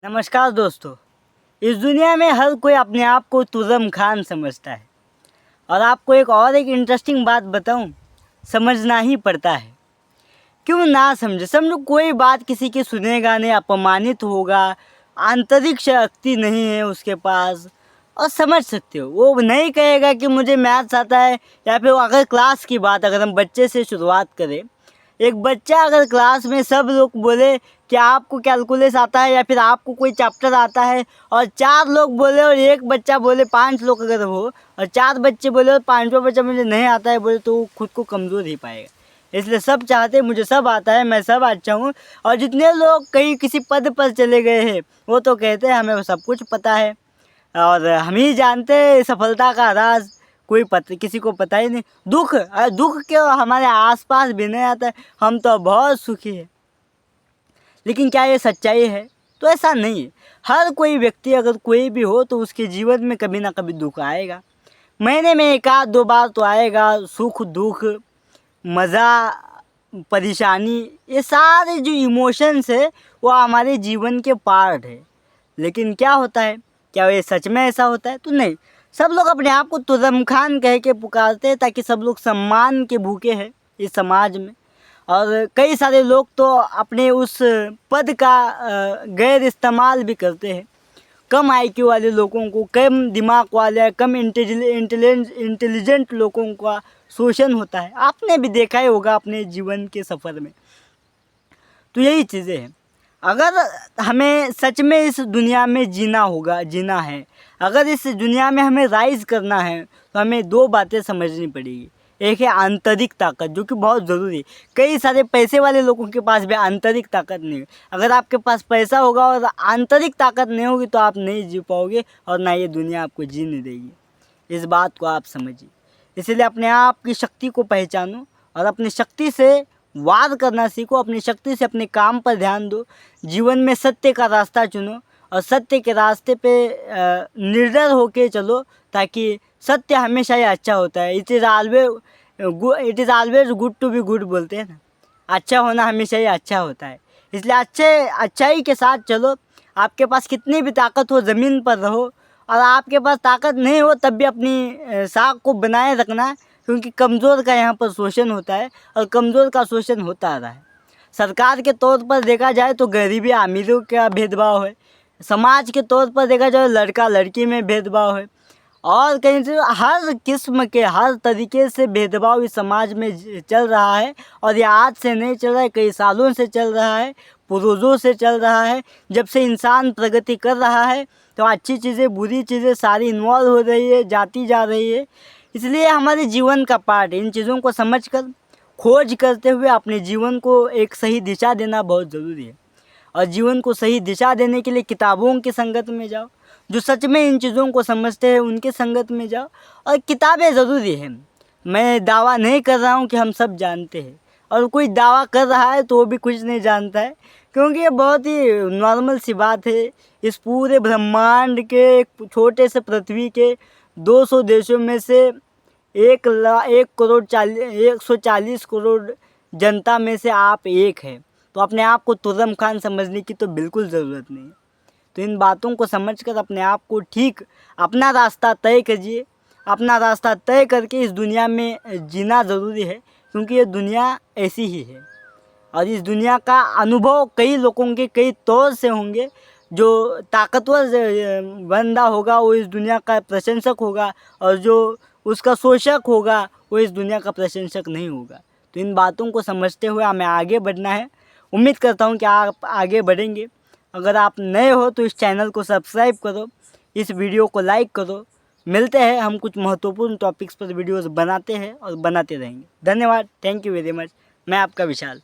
नमस्कार दोस्तों। इस दुनिया में हर कोई अपने आप को तुज़म खान समझता है और आपको एक इंटरेस्टिंग बात बताऊं, समझना ही पड़ता है। क्यों ना समझे, समझो कोई बात किसी की सुनेगा नहीं, अपमानित होगा, आंतरिक शक्ति नहीं है उसके पास। और समझ सकते हो, वो नहीं कहेगा कि मुझे मैथ्स आता है। या फिर अगर क्लास की बात, अगर हम बच्चे से शुरुआत करें, एक बच्चा अगर क्लास में सब लोग बोले कि आपको कैलकुलस आता है या फिर आपको कोई चैप्टर आता है, और 4 लोग बोले और एक बच्चा बोले, 5 लोग अगर हो और 4 बच्चे बोले और 5वां बच्चा मुझे नहीं आता है बोले, तो वो खुद को कमज़ोर ही पाएगा। इसलिए सब चाहते हैं मुझे सब आता है, मैं सब अच्छा हूँ। और जितने लोग कहीं किसी पद पर चले गए हैं वो तो कहते हैं हमें सब कुछ पता है और हम ही जानते हैं सफलता का राज। किसी को पता ही नहीं। दुख क्यों हमारे आसपास भी नहीं आता है, हम तो बहुत सुखी है। लेकिन क्या ये सच्चाई है? तो ऐसा नहीं है। हर कोई व्यक्ति अगर कोई भी हो तो उसके जीवन में कभी ना कभी दुख आएगा। महीने में 1 आध 2 बार तो आएगा। सुख दुख, मज़ा, परेशानी, ये सारे जो इमोशंस है वो हमारे जीवन के पार्ट है। लेकिन क्या होता है, क्या ये सच में ऐसा होता है? तो नहीं। सब लोग अपने आप को तुज़म खान कह के पुकारते हैं ताकि सब लोग सम्मान के भूखे हैं इस समाज में। और कई सारे लोग तो अपने उस पद का गैर इस्तेमाल भी करते हैं। कम आईक्यू वाले लोगों को, कम दिमाग वाले, कम इंटेलिजेंट लोगों का शोषण होता है। आपने भी देखा ही होगा अपने जीवन के सफ़र में। तो यही चीज़ें हैं। अगर हमें सच में इस दुनिया में जीना है, अगर इस दुनिया में हमें राइज़ करना है, तो हमें 2 बातें समझनी पड़ेगी। एक है आंतरिक ताकत, जो कि बहुत ज़रूरी है। कई सारे पैसे वाले लोगों के पास भी आंतरिक ताकत नहीं है। अगर आपके पास पैसा होगा और आंतरिक ताकत नहीं होगी तो आप नहीं जी पाओगे और ना ये दुनिया आपको जीने देगी। इस बात को आप समझिए। इसलिए अपने आप की शक्ति को पहचानो और अपनी शक्ति से वार करना सीखो। अपनी शक्ति से अपने काम पर ध्यान दो। जीवन में सत्य का रास्ता चुनो और सत्य के रास्ते पे निर्डर होके चलो, ताकि सत्य हमेशा ही अच्छा होता है। It is always good to be good बोलते हैं ना। अच्छा होना हमेशा ही अच्छा होता है। इसलिए अच्छाई के साथ चलो। आपके पास कितनी भी ताकत हो, ज़मीन पर रहो। और आपके पास ताकत नहीं हो तब भी अपनी साख को बनाए रखना, क्योंकि कमज़ोर का यहाँ पर शोषण होता है और कमज़ोर का शोषण होता रहा है। सरकार के तौर पर देखा जाए तो गरीबी अमीरों का भेदभाव है। समाज के तौर पर देखा जाए लड़का लड़की में भेदभाव है। और कहीं से हर किस्म के, हर तरीके से भेदभाव इस समाज में चल रहा है। और ये आज से नहीं चल रहा है, कई सालों से चल रहा है, पूर्वजों से चल रहा है। जब से इंसान प्रगति कर रहा है तो अच्छी चीज़ें बुरी चीज़ें सारी इन्वॉल्व हो रही है, जाती जा रही है। इसलिए हमारे जीवन का पार्ट है। इन चीज़ों को समझकर, खोज करते हुए अपने जीवन को एक सही दिशा देना बहुत ज़रूरी है। और जीवन को सही दिशा देने के लिए किताबों की संगत में जाओ। जो सच में इन चीज़ों को समझते हैं उनके संगत में जाओ। और किताबें ज़रूरी है। मैं दावा नहीं कर रहा हूँ कि हम सब जानते हैं, और कोई दावा कर रहा है तो वो भी कुछ नहीं जानता है, क्योंकि ये बहुत ही नॉर्मल सी बात है। इस पूरे ब्रह्मांड के एक छोटे से पृथ्वी के 200 देशों में से 140 करोड़ जनता में से आप एक हैं। तो अपने आप को तुज़म खान समझने की तो बिल्कुल ज़रूरत नहीं है। तो इन बातों को समझकर अपने आप को ठीक अपना रास्ता तय कीजिए। अपना रास्ता तय करके इस दुनिया में जीना ज़रूरी है, क्योंकि ये दुनिया ऐसी ही है। और इस दुनिया का अनुभव कई लोगों के कई तौर से होंगे। जो ताकतवर बंदा होगा वो इस दुनिया का प्रशंसक होगा, और जो उसका शोषक होगा वो इस दुनिया का प्रशंसक नहीं होगा। तो इन बातों को समझते हुए हमें आगे बढ़ना है। उम्मीद करता हूँ कि आप आगे बढ़ेंगे। अगर आप नए हो तो इस चैनल को सब्सक्राइब करो, इस वीडियो को लाइक करो। मिलते हैं, हम कुछ महत्वपूर्ण टॉपिक्स पर वीडियोस बनाते हैं और बनाते रहेंगे। धन्यवाद। Thank you very much. मैं आपका विशाल।